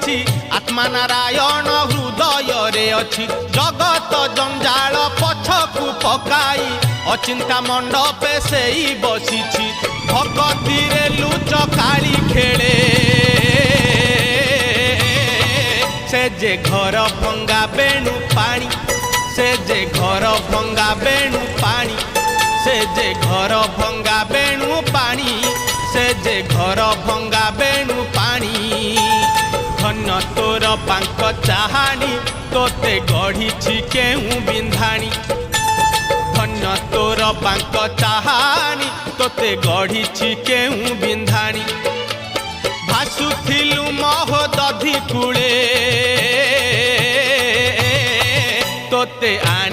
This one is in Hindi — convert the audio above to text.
बसिछि आत्मा नारायण हृदय रे अछि जगत जंजाल पछकु पकाई अचिंता मंडपे सेई बसिछि भगती रे लुच काली खेले से जे घर भंगा बेणु पानी से जे घर भंगा बेणु पानी से जे घर भंगा बेणु पानी से जे घर भंगा बेणु पानी धन्य तोर पांक चाहानी तोते गढ़ी केहू बिंधाणी धन्य तोर पांक चाहानी तोते गढ़ी केहू बिंधाणी भासुथिलु महोदधि कूले तोते